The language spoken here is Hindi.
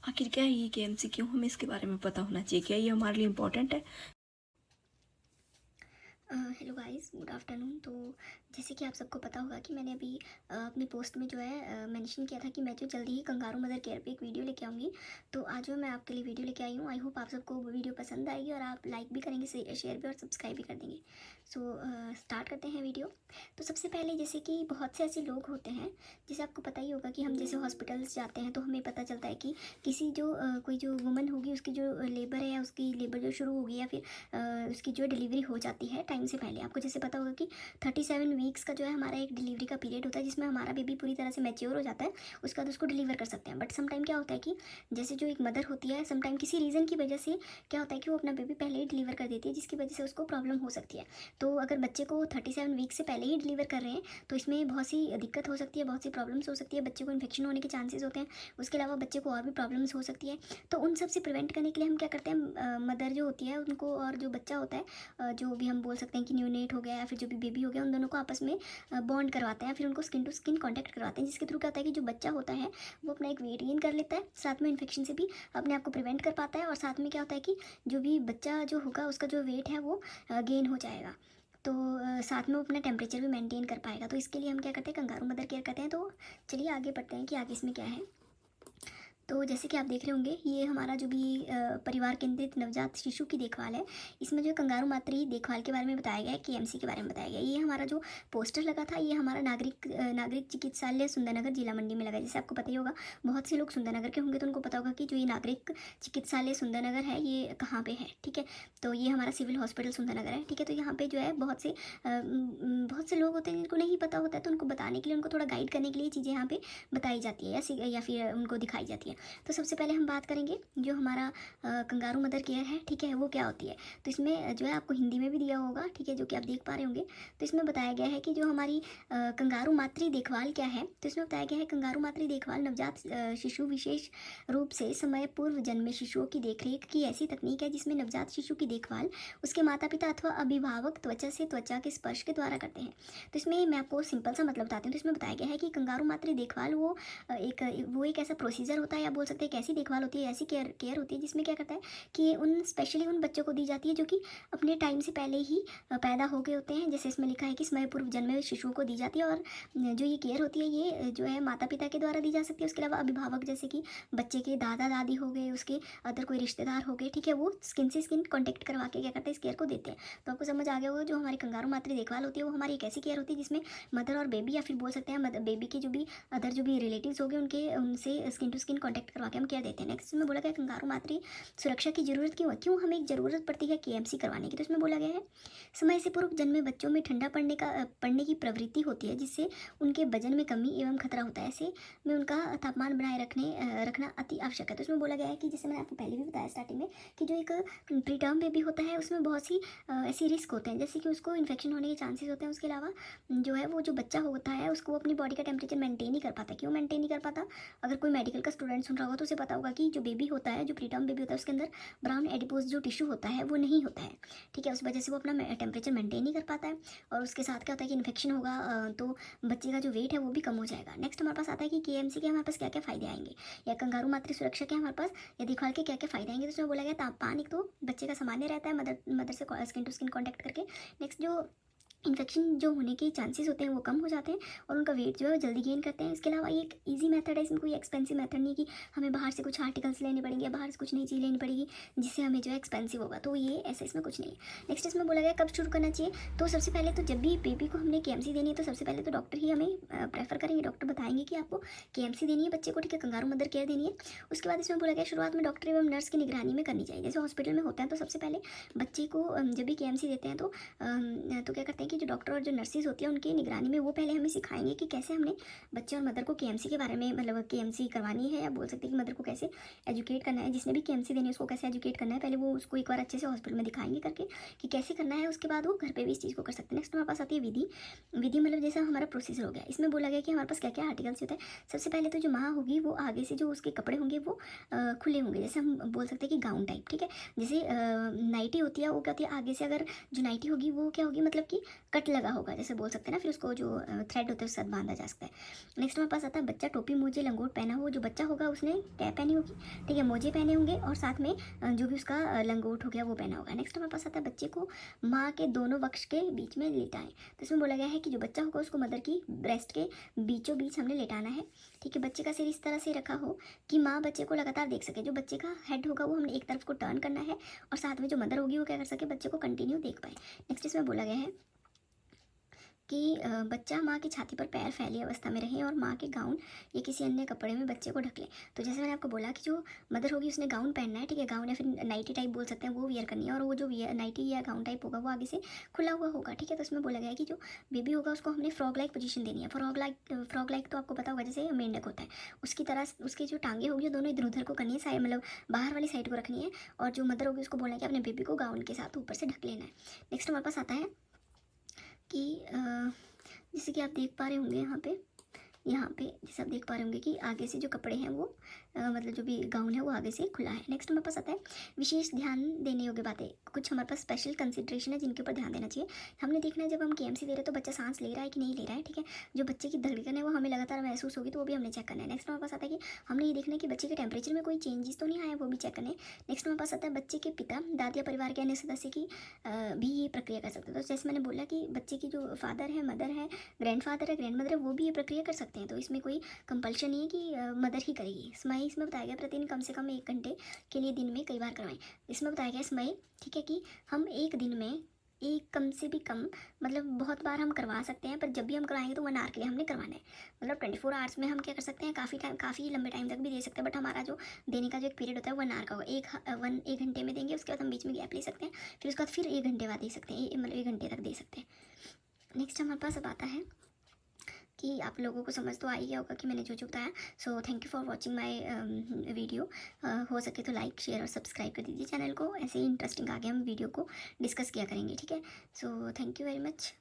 आखिर क्या है ये केएमसी, क्यों हमें इसके बारे में पता होना चाहिए? क्या ये हमारे लिए इम्पोर्टेंट है? Hello guys, good afternoon. तो जैसे कि आप सबको पता होगा कि मैंने अभी अपनी पोस्ट में जो है मेंशन किया था कि मैं जो जल्दी ही कंगारू मदर केयर पे एक वीडियो लेके आऊँगी। तो आज जो मैं आपके लिए वीडियो लेके आई हूँ, आई होप आप सबको वो वीडियो पसंद आएगी और आप लाइक भी करेंगे, शेयर भी और सब्सक्राइब भी कर देंगे। सो स्टार्ट करते हैं वीडियो। तो सबसे पहले जैसे कि बहुत से ऐसे लोग होते हैं, जैसे आपको पता ही होगा कि हम जैसे हॉस्पिटल्स जाते हैं तो हमें पता चलता है कि किसी जो कोई जो वुमन होगी उसकी जो लेबर है या उसकी लेबर जो शुरू होगी या फिर उसकी जो डिलीवरी हो जाती है टाइम से पहले। आपको जैसे पता होगा कि 37 वीक्स का जो है हमारा एक डिलीवरी का पीरियड होता है, जिसमें हमारा बेबी पूरी तरह से मैच्योर हो जाता है, उसके बाद उसको डिलीवर कर सकते हैं। बट सम टाइम क्या होता है कि जैसे जो एक मदर होती है, सम टाइम किसी रीज़न की वजह से क्या होता है कि वो अपना बेबी पहले ही डिलीवर कर देती है, जिसकी वजह से उसको प्रॉब्लम हो सकती है। तो अगर बच्चे को 37 वीक से पहले ही डिलीवर कर रहे हैं तो इसमें बहुत सी दिक्कत हो सकती है, बहुत सी प्रॉब्लम्स हो सकती है, बच्चे को इन्फेक्शन होने के चांसेस होते हैं। उसके अलावा बच्चे को और भी प्रॉब्लम्स हो सकती है। तो उन सब से प्रिवेंट करने के लिए हम क्या करते हैं, मदर जो होती है उनको और जो बच्चा होता है, जो भी हम बोल सकते हैं कि न्यूनेट हो गया या फिर जो भी बेबी हो गया, उन दोनों को आपस में बॉन्ड करवाते हैं, फिर उनको स्किन टू स्किन कांटेक्ट करवाते हैं, जिसके थ्रू क्या होता है कि जो बच्चा होता है वो अपना एक वेट गेन कर लेता है, साथ में इन्फेक्शन से भी अपने आप को प्रिवेंट कर पाता है, और साथ में क्या होता है कि जो भी बच्चा जो होगा उसका जो वेट है वो गेन हो जाएगा। तो साथ में वो अपना टेम्परेचर भी मेंटेन कर पाएगा। तो इसके लिए हम क्या करते हैं, कंगारू मदर केयर करते हैं। तो चलिए आगे बढ़ते हैं कि आगे इसमें क्या है। तो जैसे कि आप देख रहे होंगे, ये हमारा जो भी परिवार केंद्रित नवजात शिशु की देखभाल है, इसमें जो कंगारू मातृ देखभाल के बारे में बताया गया है, केएमसी के बारे में बताया गया है। ये हमारा जो पोस्टर लगा था, ये हमारा नागरिक चिकित्सालय सुंदरनगर जिला मंडी में लगा है। जैसे आपको पता ही होगा, बहुत से लोग सुंदरनगर के होंगे तो उनको पता होगा कि जो ये नागरिक चिकित्सालय सुंदरनगर है ये कहाँ पे है। ठीक है, तो ये हमारा सिविल हॉस्पिटल सुंदरनगर है। ठीक है, तो यहाँ पे जो है बहुत से लोग होते हैं जिनको नहीं पता होता है, तो उनको बताने के लिए, उनको थोड़ा गाइड करने के लिए चीज़ें यहाँ पे बताई जाती है या फिर उनको दिखाई जाती है। तो सबसे पहले हम बात करेंगे जो हमारा कंगारू मदर केयर है। ठीक है, वो क्या होती है। तो इसमें जो है आपको हिंदी में भी दिया होगा, ठीक है, जो कि आप देख पा रहे होंगे। तो इसमें बताया गया है कि जो हमारी कंगारू मातृ देखभाल क्या है। तो इसमें बताया गया है, कंगारू मातृ देखभाल नवजात शिशु, विशेष रूप से समय पूर्व जन्मे शिशुओं की देखरेख की ऐसी तकनीक है जिसमें नवजात शिशु की देखभाल उसके माता पिता अथवा अभिभावक त्वचा से त्वचा के स्पर्श के द्वारा करते हैं। तो इसमें मैं आपको सिंपल सा मतलब बताती हूँ। तो इसमें बताया गया है कि कंगारू मातृ देखभाल वो एक ऐसा प्रोसीजर होता है, या बोल सकते हैं एक ऐसी देखभाल होती है, ऐसी केयर होती है जिसमें क्या करता है कि उन स्पेशली उन बच्चों को दी जाती है जो कि अपने टाइम से पहले ही पैदा हो गए होते हैं। जैसे इसमें लिखा है कि समय पूर्व जन्मे हुए शिशुओं को दी जाती है, और जो ये केयर होती है ये जो है माता पिता के द्वारा दी जा सकती है। उसके अलावा अभिभावक जैसे कि बच्चे के दादा दादी हो गए, उसके अदर कोई रिश्तेदार हो गए, ठीक है, वो स्किन से स्किन कॉन्टेक्ट करवा के क्या करते हैं, इस केयर को देते हैं। तो आपको समझ आ गया होगा, जो हमारी कंगारू मातृ देखभाल होती है वो हमारी एक ऐसी केयर होती है जिसमें मदर और बेबी, या फिर बोल सकते हैं बेबी के जो भी अदर जो भी रिलेटिव्स हो गए उनके उनसे स्किन टू स्किन कॉन्टैक्ट करवा के हम केयर देते हैं। नेक्स्ट इसमें बोला गया कंगारू मातृ सुरक्षा की जरूरत क्यों हमें एक ज़रूरत पड़ती है केएमसी करवाने की। तो इसमें बोला गया है, समय से पूर्व जन्मे बच्चों में ठंडा पड़ने की प्रवृत्ति होती है, जिससे उनके वजन में कमी एवं खतरा होता है। ऐसे में उनका तापमान बनाए रखना अति आवश्यक है। तो इसमें बोला गया है कि जैसे मैंने आपको पहले भी बताया स्टार्टिंग में कि जो एक प्री टर्म बेबी होता है उसमें बहुत सी ऐसी रिस्क होते हैं, जैसे कि उसको इन्फेक्शन होने के चांसेस होते हैं। उसके अलावा जो है वो जो बच्चा होता है उसको अपनी बॉडी का टेम्परेचर मेंटेन नहीं कर पाता। क्यों मेंटेन नहीं कर पाता? अगर कोई मेडिकल का स्टूडेंट सुन रहा होगा तो उसे पता होगा कि जो बेबी होता है, जो प्रीटर्म बेबी होता है, उसके अंदर ब्राउन एडिपोज जो टिश्यू होता है वो नहीं होता है। ठीक है, उस वजह से वो अपना टेम्परेचर मेंटेन नहीं कर पाता है, और उसके साथ क्या होता है कि इन्फेक्शन होगा, तो बच्चे का जो वेट है वो भी कम हो जाएगा। नेक्स्ट हमारे पास आता है कि केएमसी के हमारे पास क्या क्या फायदे आएंगे, या कंगारू मातृ सुरक्षा के हमारे पास या देखभाल के क्या क्या फायदे आएंगे। तो उसमें बोला गया तापमान एक तो बच्चे का सामान्य रहता है मदर से स्किन टू स्किन कॉन्टैक्ट करके। नेक्स्ट जो इन्फेक्शन जो होने के चांसेस होते हैं वो कम हो जाते हैं, और उनका वेट जो है जल्दी गेन करते हैं। इसके अलावा ये एक इजी मेथड है, इसमें कोई एक्सपेंसिव मेथड नहीं है कि हमें बाहर से कुछ आर्टिकल्स लेने पड़ेंगे या बाहर से कुछ नई चीज़ लेनी पड़ेगी जिससे हमें जो है एक्सपेंसिव होगा। तो ये ऐसा इसमें कुछ नहीं है। नेक्स्ट इसमें बोला गया कब शुरू करना चाहिए। तो सबसे पहले तो जब भी बेबी को हमने केएमसी देनी है तो सबसे पहले तो डॉक्टर ही हमें प्रेफर करेंगे, डॉक्टर बताएंगे कि आपको केएमसी देनी है बच्चे को, ठीक है, कंगारू मदर केयर देनी है। उसके बाद इसमें बोला गया शुरुआत में डॉक्टर एवं नर्स की निगरानी में करनी चाहिए। जैसे हॉस्पिटल में होता है तो सबसे पहले बच्चे को जब भी केएमसी देते हैं तो क्या करते हैं कि जो डॉक्टर और जो नर्सिस होती है उनकी निगरानी में वो पहले हमें सिखाएंगे कि कैसे हमने बच्चे और मदर को केएमसी के बारे में, मतलब केएमसी करवानी है, या बोल सकते हैं कि मदर को कैसे एजुकेट करना है, जिसने भी केएमसी देनी है उसको कैसे एजुकेट करना है। पहले वो उसको एक बार अच्छे से हॉस्पिटल में दिखाएंगे करके कि कैसे करना है, उसके बाद वो घर पर भी इस चीज़ को कर सकते हैं। नेक्स्ट हमारे पास आती है विधि मतलब जैसा हमारा प्रोसीजर हो गया। इसमें बोला गया कि हमारे पास क्या क्या आर्टिकल्स होता है। सबसे पहले तो जो माँ होगी वो आगे से जो उसके कपड़े होंगे वो खुले होंगे, जैसे हम बोल सकते हैं कि गाउन टाइप, ठीक है। जैसे नाइटी होती है वो क्या होती है, आगे से अगर जो नाइटी होगी वो क्या होगी, मतलब कि कट लगा होगा, जैसे बोल सकते हैं ना, फिर उसको जो थ्रेड होता है उसके साथ बांधा जा सकता है। नेक्स्ट हमारे पास आता है बच्चा टोपी मोजे लंगोट पहना हो। जो बच्चा होगा उसने कैप पहनी होगी, ठीक है, मोजे पहने होंगे और साथ में जो भी उसका लंगोट हो गया वो पहना होगा। नेक्स्ट हमारे पास आता है बच्चे को माँ के दोनों वक्ष के बीच में लेटाएं। तो इसमें बोला गया है कि जो बच्चा होगा उसको मदर की ब्रेस्ट के बीचों बीच हमने लेटाना है, ठीक है। बच्चे का सिर इस तरह से रखा हो कि माँ बच्चे को लगातार देख सके। जो बच्चे का हेड होगा वो हमने एक तरफ को टर्न करना है और साथ में जो मदर होगी वो क्या कर सके, बच्चे को कंटिन्यू देख पाए। नेक्स्ट इसमें बोला गया है कि बच्चा माँ की छाती पर पैर फैली अवस्था में रहे और माँ के गाउन या किसी अन्य कपड़े में बच्चे को ढक ले। तो जैसे मैंने आपको बोला कि जो मदर होगी उसने गाउन पहनना है, ठीक है, गाउन या फिर नाइटी टाइप बोल सकते हैं, वो वियर करनी है। और वो जो नाइटी या गाउन टाइप होगा वो आगे से खुला हुआ होगा, ठीक है। तो इसमें बोला गया है कि जो बेबी होगा उसको हमने फ्रॉग लाइक पोजीशन देनी है। फ्रॉग लाइक तो आपको पता होगा जैसे मेंढक होता है, उसकी तरह उसकी जो टांगे होगी दोनों इधर उधर को करनी है, साइड मतलब बाहर वाली साइड को रखनी है। और जो मदर होगी उसको बोलना है कि अपने बेबी को गाउन के साथ ऊपर से ढक लेना है। नेक्स्ट हमारे पास आता है कि जैसे कि आप देख पा रहे होंगे यहाँ पे जैसे आप देख पा रहे होंगे कि आगे से जो कपड़े हैं वो मतलब जो भी गाउन है वो आगे से खुला है। नेक्स्ट हमारे पास आता है विशेष ध्यान देने योग्य बातें। कुछ हमारे पास स्पेशल कंसिड्रेशन है जिनके ऊपर ध्यान देना चाहिए। हमने देखना है जब हम केएमसी दे रहे हैं तो बच्चा सांस ले रहा है कि नहीं ले रहा है, ठीक है। जो बच्चे की धड़कन है वो हमें लगातार महसूस होगी तो वो भी हमने चेक करना है। नेक्स्ट हमारे पास आता है कि हमने ये देखना है कि बच्चे के टेम्परेचर में कोई चेंजेस तो नहीं आया, वो भी चेक करना है। नेक्स्ट हमारे पास आता है बच्चे के पिता दादी या परिवार के अन्य सदस्य की भी ये प्रक्रिया कर सकते हैं। तो जैसे मैंने बोला कि बच्चे की जो फादर है, मदर है, ग्रैंडफादर है, ग्रैंड मदर है, वो भी ये प्रक्रिया कर सकते हैं। तो इसमें कोई कंपल्शन नहीं है कि मदर ही करेगी। स्मय इसमें बताया गया प्रतिदिन कम से कम 1 घंटे के लिए दिन में कई बार करवाएं। इसमें बताया गया स्मय, ठीक है, कि हम एक दिन में एक कम से भी कम मतलब बहुत बार हम करवा सकते हैं, पर जब भी हम करवाएंगे तो 1 आवर के लिए हमने करवाना है। मतलब 24 आवर्स में हम क्या कर सकते हैं, काफ़ी लंबे टाइम तक भी दे सकते हैं, बट हमारा जो देने का जो एक पीरियड होता है 1 आवर का होगा। 1 घंटे में देंगे, उसके बाद हम बीच में गैप ले सकते हैं, फिर उसके बाद फिर 1 घंटे बाद दे सकते हैं, मतलब 1 घंटे तक दे सकते हैं। नेक्स्ट हमारे पास अब आता है कि आप लोगों को समझ तो आ ही गया होगा कि मैंने जो बताया। So thank you for watching my video. हो सके तो लाइक शेयर और सब्सक्राइब कर दीजिए चैनल को। ऐसे ही इंटरेस्टिंग आगे हम वीडियो को डिस्कस किया करेंगे, ठीक है। So thank you very much.